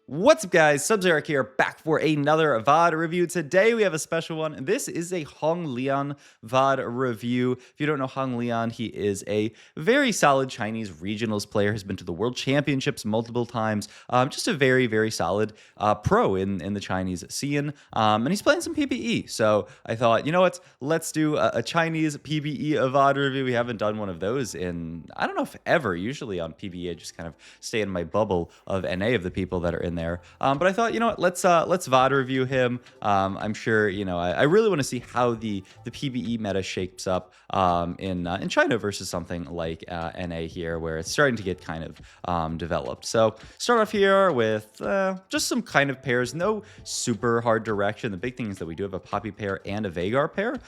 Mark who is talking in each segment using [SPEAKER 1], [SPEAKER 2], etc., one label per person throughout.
[SPEAKER 1] What's up, guys? Subzeric here, back for another VOD review. Today we have a special one, and this is a Honglian VOD review. If you don't know Honglian, he is a very solid Chinese regionals player. Has been to the World Championships multiple times. Just a very, very solid pro in the Chinese scene, and he's playing some PvE. So I thought, you know what? Let's do a Chinese PvE VOD review. We haven't done one of those in I don't know if ever. Usually on PvE, I just kind of stay in my bubble of NA of the people that are in there. But I thought, you know what, let's VOD review him. I'm sure, you know, I really want to see how the PvE meta shapes up in China versus something like NA here, where it's starting to get kind of developed. So start off here with just some kind of pairs, no super hard direction. The big thing is that we do have a Poppy pair and a Veigar pair.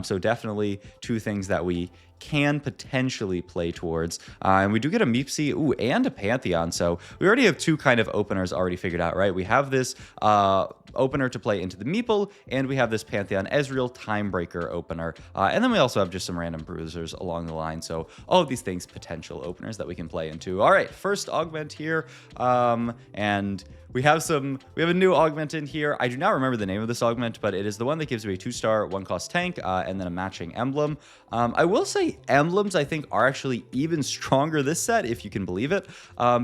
[SPEAKER 1] So definitely two things that we can potentially play towards. And we do get a Meepsy, and a Pantheon. So we already have two kind of openers already figured out, right? We have this opener to play into the Meeple, and we have this Pantheon Ezreal Timebreaker opener. And then we also have just some random bruisers along the line. So all of these things, potential openers that we can play into. All right, first Augment here. And we have a new Augment in here. I do not remember the name of this Augment, but it is the one that gives you a 2-star, 1-cost tank, and then a matching emblem. I will say emblems, I think, are actually even stronger this set, if you can believe it,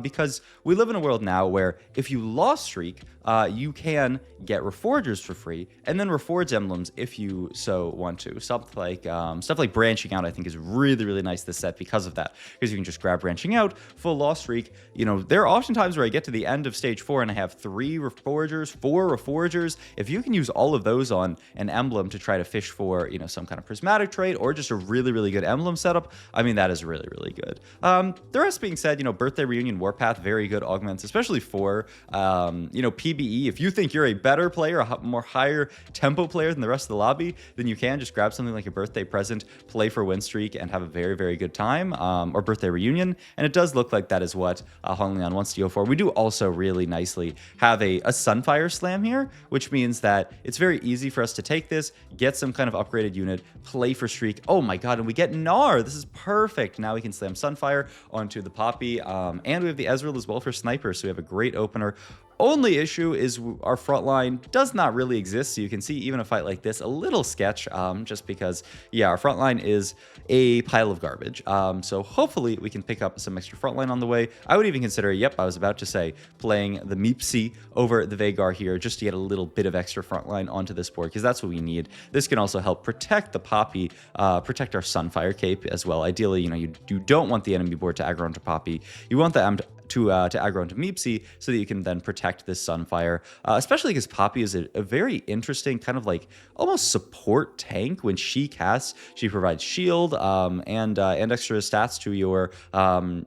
[SPEAKER 1] because we live in a world now where if you lost streak, you can get Reforgers for free, and then Reforge emblems if you so want to. Stuff like Branching Out, I think, is really, really nice this set because of that, because you can just grab Branching Out, full lost streak. You know, there are often times where I get to the end of stage 4 and I have 3 Reforgers, 4 Reforgers. If you can use all of those on an emblem to try to fish for, you know, some kind of prismatic trait or just a really, really good emblem setup, I mean, that is really, really good. The rest being said, you know, Birthday Reunion, Warpath, very good augments, especially for, you know, PvE. If you think you're a better player, a more higher tempo player than the rest of the lobby, then you can just grab something like a birthday present, play for win streak, and have a very, very good time, or Birthday Reunion. And it does look like that is what Honglian wants to go for. We do also really nicely have a Sunfire Slam here, which means that it's very easy for us to take this, get some kind of upgraded unit, play for streak. Oh my god, and we get Gnar. This is perfect. Now we can slam Sunfire onto the Poppy, and we have the Ezreal as well for Sniper, so we have a great opener. Only issue is our front line does not really exist, so you can see even a fight like this a little sketch, just because, yeah, our front line is a pile of garbage. So hopefully we can pick up some extra front line on the way. I would even consider, yep, I was about to say, playing the Meepsy over the Veigar here just to get a little bit of extra front line onto this board, because that's what we need. This can also help protect the Poppy, protect our Sunfire cape as well. Ideally, you know, you don't want the enemy board to aggro onto Poppy. You want them to aggro into Meepsy so that you can then protect this Sunfire, especially because Poppy is a very interesting kind of like almost support tank. When she casts, she provides shield and extra stats to your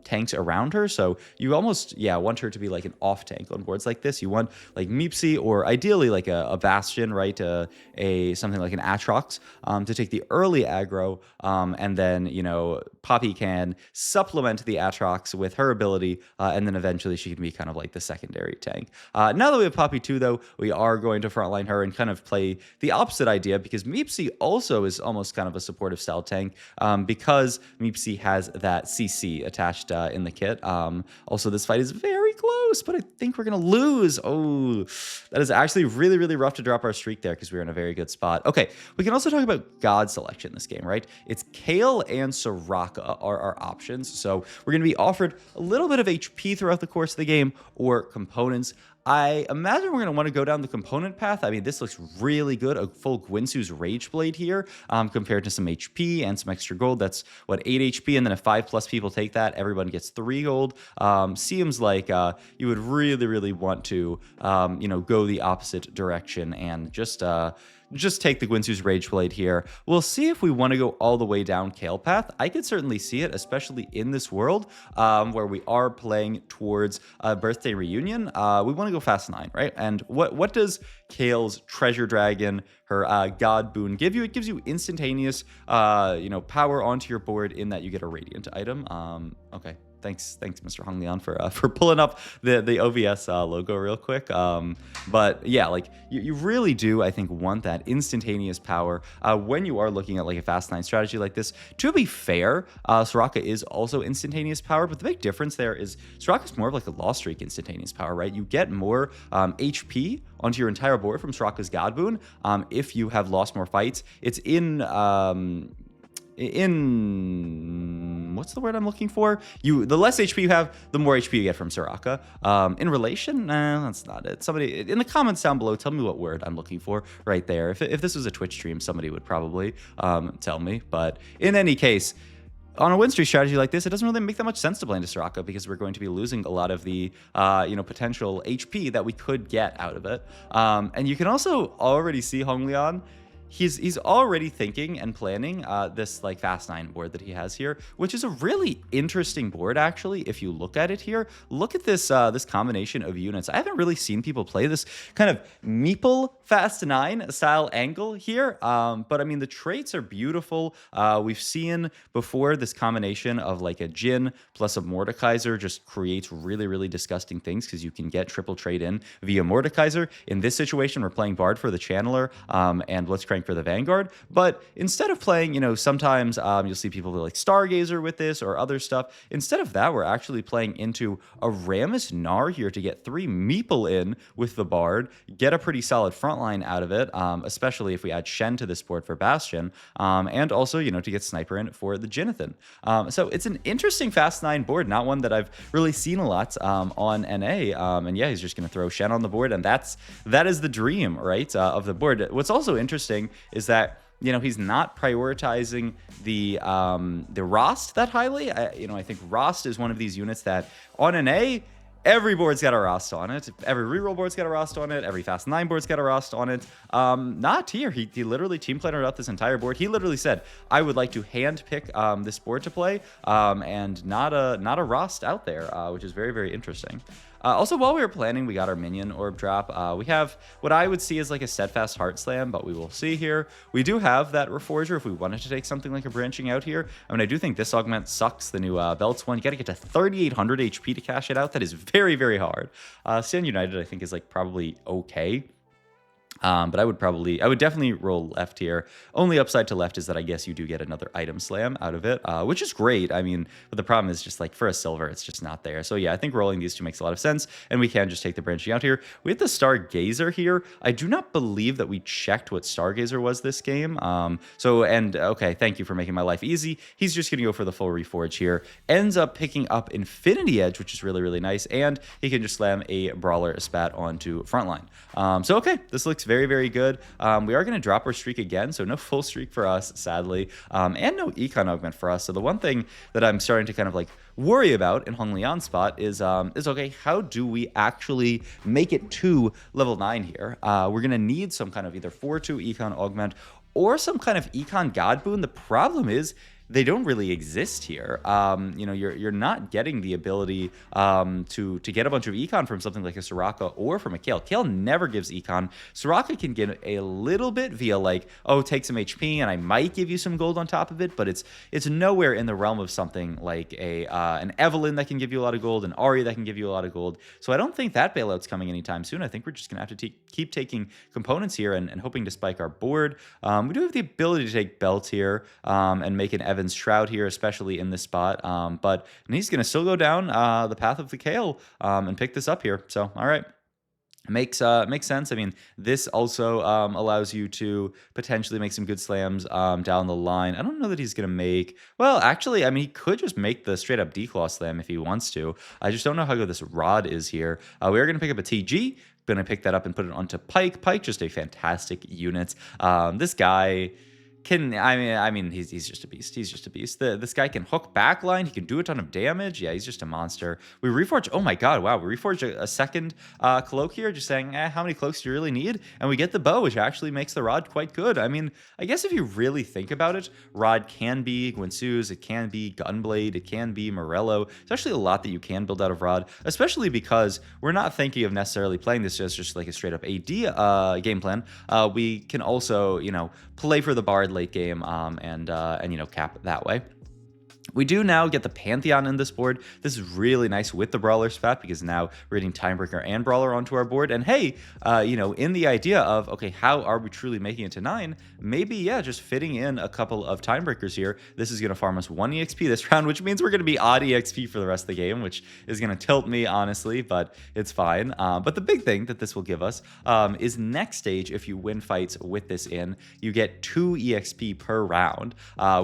[SPEAKER 1] tanks around her, so you almost, yeah, want her to be like an off tank on boards like this. You want like Meepsy, or ideally like a Bastion, right, something like an Aatrox, to take the early aggro, and then, you know, Poppy can supplement the Aatrox with her ability, and then eventually she can be kind of like the secondary tank. Now that we have Poppy 2, though, we are going to frontline her and kind of play the opposite idea, because Meepsy also is almost kind of a supportive style tank, because Meepsy has that CC attached in the kit. Also, this fight is very close, but I think we're going to lose. Oh, that is actually really, really rough to drop our streak there, because we're in a very good spot. Okay, we can also talk about God selection in this game, right? It's Kayle and Soraka are our options. So we're going to be offered a little bit of HP throughout the course of the game, or components. I imagine we're going to want to go down the component path. I mean, this looks really good. A full Gwynsu's Rage Blade here, compared to some HP and some extra gold. That's, what, 8 HP, and then if 5+ people take that, everyone gets 3 gold. Seems like you would really, really want to, you know, go the opposite direction and just take the Gwynsu's Rage Blade here. We'll see if we want to go all the way down Kayle path. I could certainly see it, especially in this world, where we are playing towards a Birthday Reunion. We want to go fast 9, right? And what does Kayle's Treasure Dragon, her God boon, give you? It gives you instantaneous, you know, power onto your board in that you get a Radiant item. Okay. Thanks, Mr. Honglian, for pulling up the OVS logo real quick. But yeah, like you really do, I think, want that instantaneous power when you are looking at like a fast 9 strategy like this. To be fair, Soraka is also instantaneous power, but the big difference there is Soraka's more of like a lost streak instantaneous power, right? You get more HP onto your entire board from Soraka's God Boon if you have lost more fights. It's in what's the word I'm looking for? The less HP you have, the more HP you get from Soraka. In relation, that's not it. Somebody in the comments down below, tell me what word I'm looking for right there. If this was a Twitch stream, somebody would probably tell me. But in any case, on a win streak strategy like this, it doesn't really make that much sense to play into Soraka because we're going to be losing a lot of the potential HP that we could get out of it. And you can also already see Honglian. He's already thinking and planning this like fast 9 board that he has here, which is a really interesting board actually. If you look at it here, look at this this combination of units. I haven't really seen people play this kind of meeple fast 9 style angle here, but I mean the traits are beautiful. We've seen before this combination of like a Jhin plus a Mordekaiser just creates really disgusting things because you can get triple trade in via Mordekaiser. In this situation, we're playing Bard for the Channeler and Blitzcrank for the Vanguard, but instead of playing, sometimes you'll see people like Stargazer with this or other stuff. Instead of that, we're actually playing into a Rammus Gnar here to get 3 meeple in with the Bard, get a pretty solid front line out of it, especially if we add Shen to this board for Bastion, and also, to get Sniper in for the Jinathan. So it's an interesting fast 9 board, not one that I've really seen a lot on NA, and yeah, he's just going to throw Shen on the board, and that is the dream, right, of the board. What's also interesting is that he's not prioritizing the Rost that highly. I think Rost is one of these units that on an A, every board's got a Rost on it. Every reroll board's got a Rost on it. Every fast 9 board's got a Rost on it. Not here. He literally team plannered out this entire board. He literally said, I would like to hand pick this board to play, and not a Rost out there, which is very interesting. Also, while we were planning, we got our minion orb drop. We have what I would see as like a steadfast heart slam, but we will see here. We do have that Reforger if we wanted to take something like a branching out here. I mean, I do think this augment sucks, the new belts one. You got to get to 3,800 HP to cash it out. That is very hard. Stand United, I think, is like probably okay. But I would definitely roll left here. Only upside to left is that I guess you do get another item slam out of it, which is great. I mean, but the problem is just like for a silver, it's just not there. So yeah, I think rolling these two makes a lot of sense, and we can just take the branching out here. We have the Stargazer here. I do not believe that we checked what Stargazer was this game. Okay, thank you for making my life easy. He's just gonna go for the full reforge here. Ends up picking up Infinity Edge, which is really nice, and he can just slam a Brawler Spat onto frontline. So okay, this looks very good. We are going to drop our streak again, so no full streak for us, sadly, and no econ augment for us. So the one thing that I'm starting to kind of like worry about in Honglian's spot is okay, how do we actually make it to level 9 here? We're going to need some kind of either 4-2 econ augment or some kind of econ god boon. The problem is they don't really exist here. You're not getting the ability to get a bunch of econ from something like a Soraka or from a Kayle. Kayle never gives econ. Soraka can get a little bit via like, oh, take some HP and I might give you some gold on top of it, but it's nowhere in the realm of something like an Evelynn that can give you a lot of gold, an Ahri that can give you a lot of gold. So I don't think that bailout's coming anytime soon. I think we're just gonna have to keep taking components here and hoping to spike our board. We do have the ability to take belts here and make an Evan's Shroud here, especially in this spot. But he's going to still go down the path of the Kayle and pick this up here. So, all right. Makes sense. I mean, this also allows you to potentially make some good slams down the line. I don't know that he's going to make... Well, actually, I mean, he could just make the straight-up declaw slam if he wants to. I just don't know how good this rod is here. We are going to pick up a TG. Going to pick that up and put it onto Pyke. Pyke, just a fantastic unit. This guy... he's just a beast. He's just a beast. This guy can hook backline. He can do a ton of damage. Yeah, he's just a monster. We reforge. Oh my god, wow. We reforge a second cloak here, just saying, how many cloaks do you really need? And we get the bow, which actually makes the rod quite good. I mean, I guess if you really think about it, rod can be Guinsoo's, it can be Gunblade, it can be Morello. There's actually a lot that you can build out of rod, especially because we're not thinking of necessarily playing this as just like a straight up AD game plan. We can also, play for the Bard late game and cap it that way. We do now get the Pantheon in this board. This is really nice with the Brawler spat because now we're getting Timebreaker and Brawler onto our board. And hey, you know, in the idea of, okay, how are we truly making it to 9? Maybe, yeah, just fitting in a couple of Timebreakers here. This is going to farm us 1 EXP this round, which means we're going to be odd EXP for the rest of the game, which is going to tilt me, honestly, but it's fine. But the big thing that this will give us is next stage, if you win fights with this in, you get 2 EXP per round,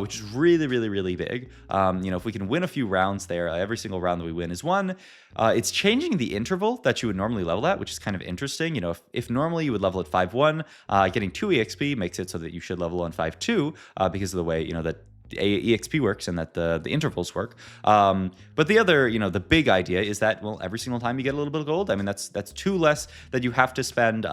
[SPEAKER 1] which is really, really, really big. You know, if we can win a few rounds there, every single round that we win is 1. It's changing the interval that you would normally level at, which is kind of interesting. You know, if normally you would level at 5-1, getting 2 EXP makes it so that you should level on 5-2 because of the way, you know, that EXP works and that the intervals work. But the other, you know, the big idea is that, well, every single time you get a little bit of gold, I mean, that's 2 less that you have to spend.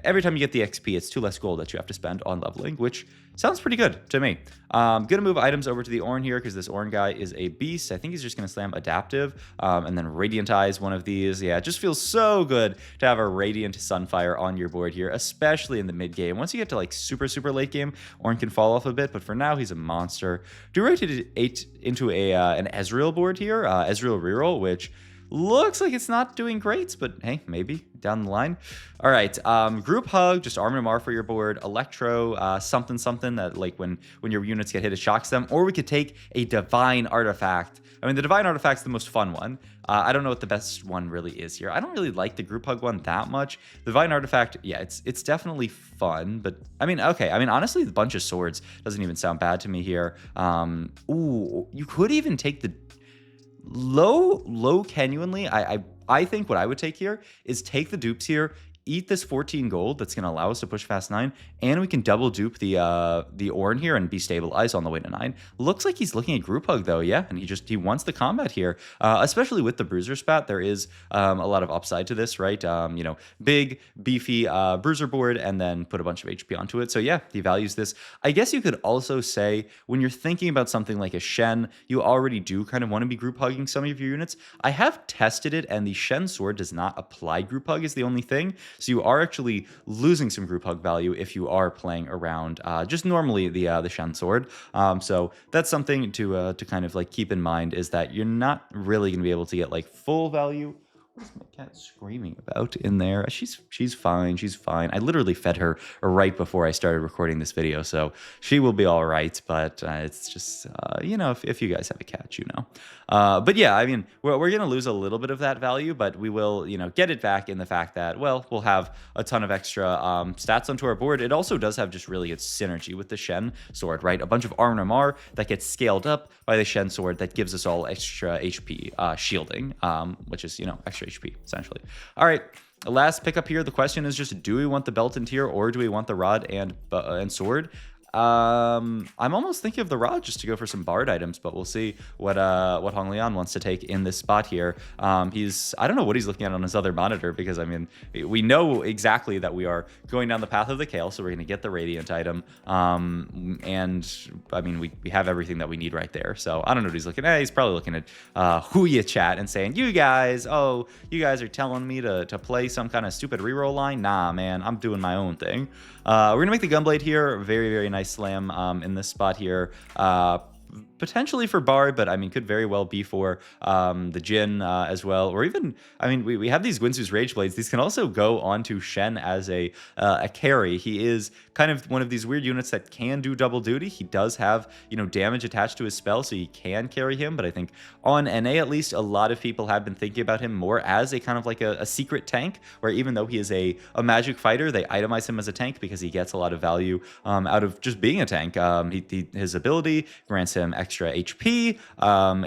[SPEAKER 1] Every time you get the XP, it's 2 less gold that you have to spend on leveling, which sounds pretty good to me. Gonna move items over to the Ornn here because this Ornn guy is a beast. I think he's just gonna slam Adaptive and then Radiantize one of these. Yeah, it just feels so good to have a Radiant Sunfire on your board here, especially in the mid game. Once you get to like super late game, Ornn can fall off a bit, but for now he's a monster. Do rotate into an Ezreal board here, Ezreal Reroll, which looks like it's not doing great, but hey, maybe down the line. All right, group hug, just Arm and Mar for your board. Electro, something that like when your units get hit, it shocks them. Or we could take a Divine Artifact. I mean, the Divine Artifact's the most fun one. I don't know what the best one really is here. I don't really like the group hug one that much. The Divine Artifact, yeah, it's definitely fun, but I mean, okay. I mean, honestly, the Bunch of Swords doesn't even sound bad to me here. Ooh, you could even take the low genuinely. I think what I would take here is take the dupes here, eat this 14 gold that's going to allow us to push fast 9, and we can double dupe the Ornn here and be stabilized on the way to 9. Looks like he's looking at group hug though, yeah, and he wants the combat here, especially with the bruiser spat. There is a lot of upside to this, right? You know, big beefy bruiser board and then put a bunch of HP onto it. So yeah, he values this. I guess you could also say when you're thinking about something like a Shen, you already do kind of want to be group hugging some of your units. I have tested it, and the Shen sword does not apply group hug is the only thing. So you are actually losing some group hug value if you are playing around just normally the Shen sword. So that's something to kind of like keep in mind, is that you're not really going to be able to get like full value. What is my cat screaming about in there? She's fine. She's fine. I literally fed her right before I started recording this video, so she will be all right. But it's just, you know, if you guys have a cat, you know. But yeah, I mean, we're going to lose a little bit of that value, but we will, you know, get it back in the fact that, well, we'll have a ton of extra stats onto our board. It also does have just really good synergy with the Shen sword, right? A bunch of Arm and Mar that gets scaled up by the Shen sword that gives us all extra HP shielding, which is, you know, extra HP essentially. All right. Last pickup here. The question is just, do we want the belt and tier or do we want the rod and sword? I'm almost thinking of the rod just to go for some bard items, but we'll see what Honglian wants to take in this spot here. I don't know what he's looking at on his other monitor, because I mean, we know exactly that we are going down the path of the Kale, so we're going to get the Radiant item. And I mean, we have everything that we need right there. So I don't know what he's looking at. He's probably looking at Huya chat and saying, you guys are telling me to play some kind of stupid reroll line. Nah, man, I'm doing my own thing. We're gonna make the Gunblade here. Very, very nice slam in this spot here. Potentially for Bard, but I mean, could very well be for the Jhin as well, or even, I mean, we have these Guinsoo's Rage Blades. These can also go onto Shen as a carry. He is kind of one of these weird units that can do double duty. He does have, you know, damage attached to his spell, so you can carry him, but I think on NA at least, a lot of people have been thinking about him more as a kind of like a secret tank, where even though he is a magic fighter, they itemize him as a tank because he gets a lot of value out of just being a tank. His ability grants him extra HP.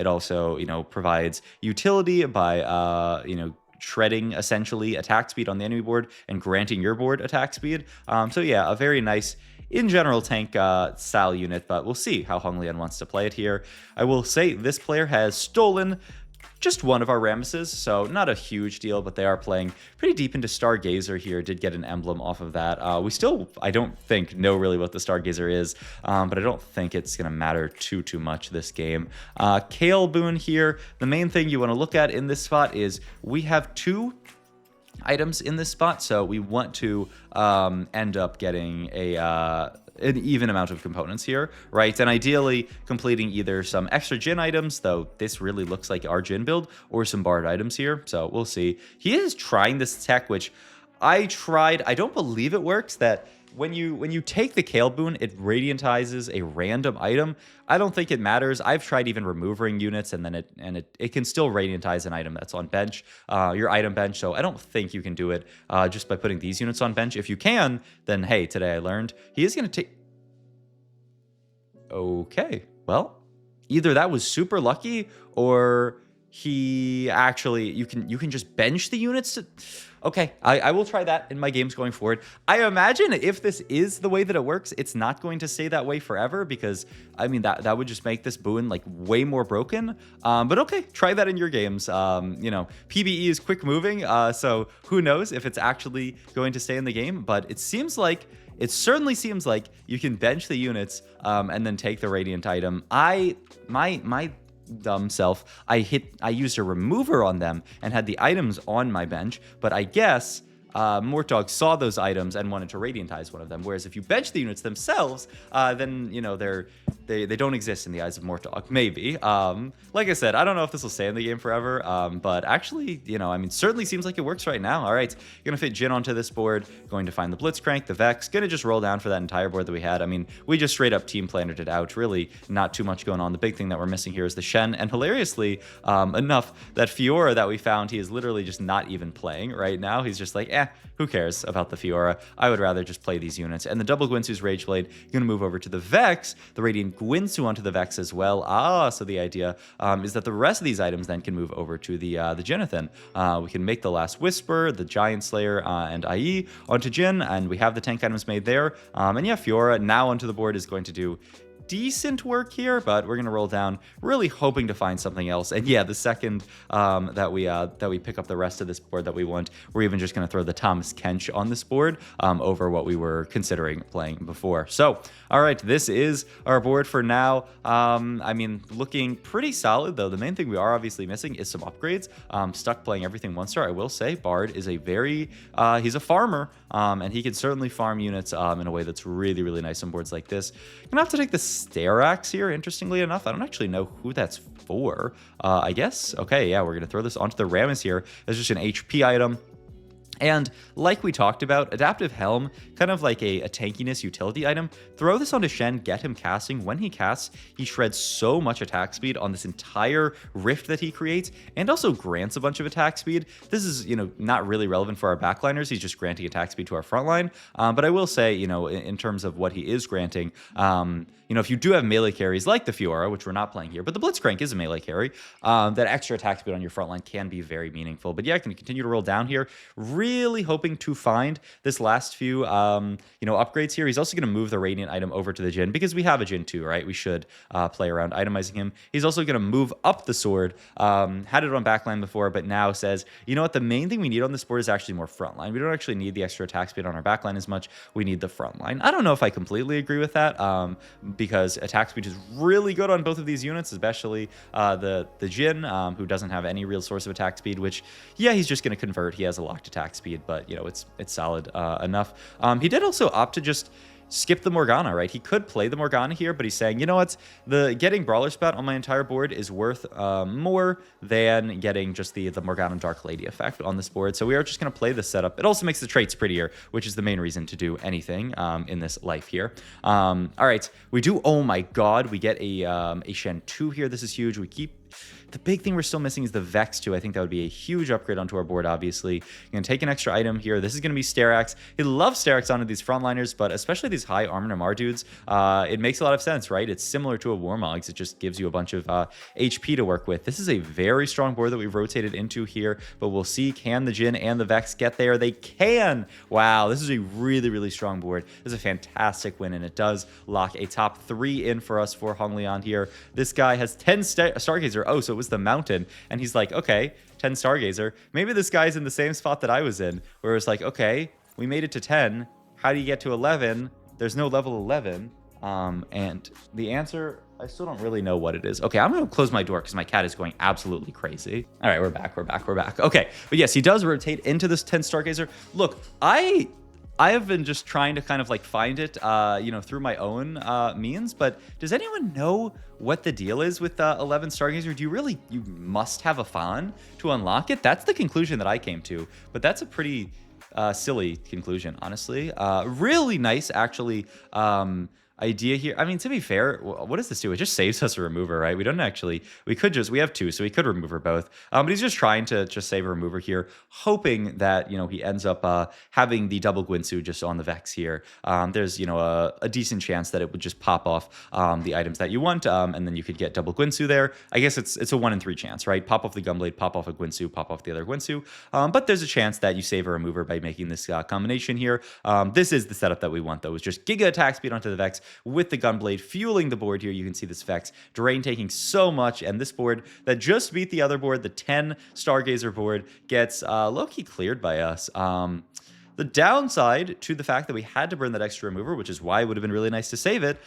[SPEAKER 1] It also, you know, provides utility by, you know, shredding essentially attack speed on the enemy board and granting your board attack speed. So yeah, a very nice, in general, tank style unit, but we'll see how Honglian wants to play it here. I will say this player has stolen just one of our Ramesses, so not a huge deal, but they are playing pretty deep into Stargazer here. Did get an emblem off of that. We still, I don't think, know really what the Stargazer is, but I don't think it's going to matter too much this game. Kale Boon here. The main thing you want to look at in this spot is we have two items in this spot, so we want to end up getting an even amount of components here, right? And ideally completing either some extra Jhin items, though this really looks like our Jhin build, or some Bard items here, so we'll see. He is trying this tech, which I tried. I don't believe it works, that when you take the Kale boon, it radiantizes a random item. I don't think it matters. I've tried even removing units, and then it can still radiantize an item that's on bench, your item bench. So I don't think you can do it just by putting these units on bench. If you can, then hey, today I learned. He is going to take... Okay, well, either that was super lucky, or he actually... You can just bench the units to... Okay, I will try that in my games going forward. I imagine if this is the way that it works, it's not going to stay that way forever, because, I mean, that would just make this boon, like, way more broken. But okay, try that in your games. You know, PBE is quick moving, so who knows if it's actually going to stay in the game, but it seems like... It certainly seems like you can bench the units and then take the Radiant item. My dumb self, I used a remover on them and had the items on my bench, but I guess Mortdog saw those items and wanted to radiantize one of them. Whereas if you bench the units themselves, then, you know, they don't exist in the eyes of Mortdog. Maybe. Like I said, I don't know if this will stay in the game forever, but actually, you know, I mean, certainly seems like it works right now. All right, gonna fit Jhin onto this board, going to find the Blitzcrank, the Vex, gonna just roll down for that entire board that we had. I mean, we just straight up team plannered it out. Really not too much going on. The big thing that we're missing here is the Shen, and hilariously enough, that Fiora that we found, he is literally just not even playing right now. He's just like, who cares about the Fiora? I would rather just play these units. And the double Gwynsu's Rageblade, gonna move over to the Vex, the Radiant Gwynsu onto the Vex as well. So the idea is that the rest of these items then can move over to the Jinathan. We can make the Last Whisper, the Giant Slayer, and IE onto Jhin, and we have the tank items made there. And yeah, Fiora now onto the board is going to do decent work here, but we're gonna roll down, really hoping to find something else. And yeah, the second that we pick up the rest of this board that we want, we're even just gonna throw the Thomas Kench on this board over what we were considering playing before. So all right, this is our board for now. I mean, looking pretty solid, though. The main thing we are obviously missing is some upgrades. Stuck playing everything 1-star. I will say Bard is a very he's a farmer, and he can certainly farm units in a way that's really, really nice on boards like this. Gonna have to take the Starax here, interestingly enough. I don't actually know who that's for. I guess. Okay, yeah, we're gonna throw this onto the Rammus here as just an HP item. And like we talked about, Adaptive Helm, kind of like a tankiness utility item. Throw this onto Shen, get him casting. When he casts, he shreds so much attack speed on this entire rift that he creates, and also grants a bunch of attack speed. This is, you know, not really relevant for our backliners. He's just granting attack speed to our frontline. But I will say, you know, in terms of what he is granting, you know, if you do have melee carries like the Fiora, which we're not playing here, but the Blitzcrank is a melee carry, that extra attack speed on your frontline can be very meaningful. But yeah, I can continue to roll down here. Really hoping to find this last few, you know, upgrades here. He's also going to move the Radiant item over to the Jhin, because we have a Jhin too, right? We should play around itemizing him. He's also going to move up the sword. Had it on backline before, but now says, you know what? The main thing we need on this board is actually more frontline. We don't actually need the extra attack speed on our backline as much. We need the frontline. I don't know if I completely agree with that, because attack speed is really good on both of these units, especially the Jhin, who doesn't have any real source of attack speed, which, yeah, he's just going to convert. He has a locked attack speed, but, you know, it's solid enough. He did also opt to just skip the Morgana, right? He could play the Morgana here, but he's saying, you know what? The getting Brawler Spat on my entire board is worth more than getting just the Morgana Dark Lady effect on this board. So we are just going to play this setup. It also makes the traits prettier, which is the main reason to do anything in this life here. All right, we do, oh my god, we get a Shen 2 here. This is huge. We keep... The big thing we're still missing is the Vex too. I think that would be a huge upgrade onto our board, obviously. You're going to take an extra item here. This is going to be Starax. He loves Starax onto these frontliners, but especially these high armor Namar dudes, it makes a lot of sense, right? It's similar to a Warmogs. It just gives you a bunch of HP to work with. This is a very strong board that we've rotated into here, but we'll see, can the Jhin and the Vex get there? They can! Wow, this is a really, really strong board. This is a fantastic win, and it does lock a top 3 in for us for Honglian here. This guy has 10 Stargazer. Oh, so it was the mountain, and he's like, okay, 10 Stargazer. Maybe this guy's in the same spot that I was in, where it's like, okay, we made it to 10. How do you get to 11? There's no level 11. And the answer, I still don't really know what it is. Okay, I'm gonna close my door because my cat is going absolutely crazy. All right, we're back. Okay, but yes, he does rotate into this 10 Stargazer. Look, I have been just trying to kind of like find it, through my own means. But does anyone know what the deal is with 11 Stargazer? You must have a Fawn to unlock it? That's the conclusion that I came to. But that's a pretty silly conclusion, honestly. Really nice, actually. Idea here. I mean, to be fair, what does this do? It just saves us a remover, right? We have two, so we could remove her both. But he's just trying to just save a remover here, hoping that, he ends up having the double Gwinsu just on the Vex here. There's, a decent chance that it would just pop off the items that you want, and then you could get double Gwinsu there. I guess it's a 1 in 3 chance, right? Pop off the Gunblade, pop off a Gwinsu, pop off the other Gwinsu. But there's a chance that you save a remover by making this combination here. This is the setup that we want, though, is just Giga attack speed onto the Vex with the Gunblade fueling the board here. You can see this Vex Drain taking so much, and this board that just beat the other board, the 10 Stargazer board, gets low-key cleared by us. The downside to the fact that we had to burn that extra remover, which is why it would have been really nice to save it,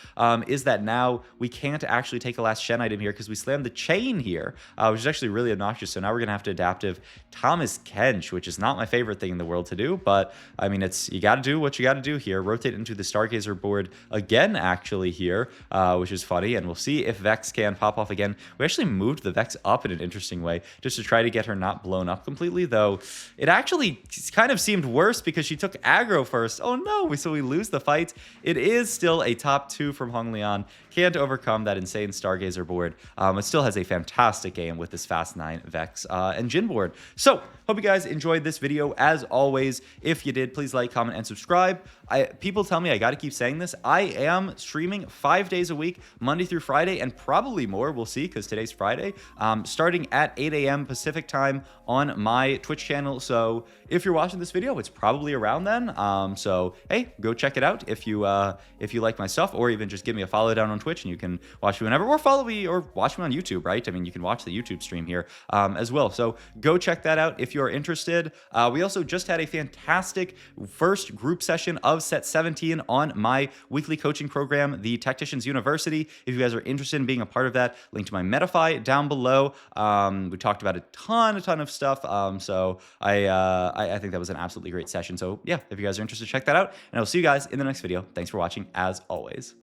[SPEAKER 1] is that now we can't actually take a last Shen item here because we slammed the chain here, which is actually really obnoxious. So now we're going to have to adaptive Thomas Kench, which is not my favorite thing in the world to do. But, I mean, you got to do what you got to do here. Rotate into the Stargazer board again, actually, here, which is funny. And we'll see if Vex can pop off again. We actually moved the Vex up in an interesting way just to try to get her not blown up completely, though it actually kind of seemed worse because she took aggro first. Oh no, so we lose the fight. It is still a top 2 from Honglian. Can't overcome that insane Stargazer board. It still has a fantastic game with this Fast 9 Vex and Jhin board. So, hope you guys enjoyed this video. As always, if you did, please like, comment, and subscribe. People tell me I got to keep saying this. I am streaming 5 days a week, Monday through Friday, and probably more. We'll see, because today's Friday. Starting at 8 a.m. Pacific time on my Twitch channel. So if you're watching this video, it's probably around then. So hey, go check it out if you like my stuff, or even just give me a follow down on Twitch, and you can watch me whenever, or follow me, or watch me on YouTube, right? I mean, you can watch the YouTube stream here as well. So go check that out if you're interested. We also just had a fantastic first group session of set 17 on my weekly coaching program, the Tacticians University. If you guys are interested in being a part of that, link to my Metafy down below. We talked about a ton of stuff. So I think that was an absolutely great session. So yeah, if you guys are interested, check that out, and I'll see you guys in the next video. Thanks for watching, as always.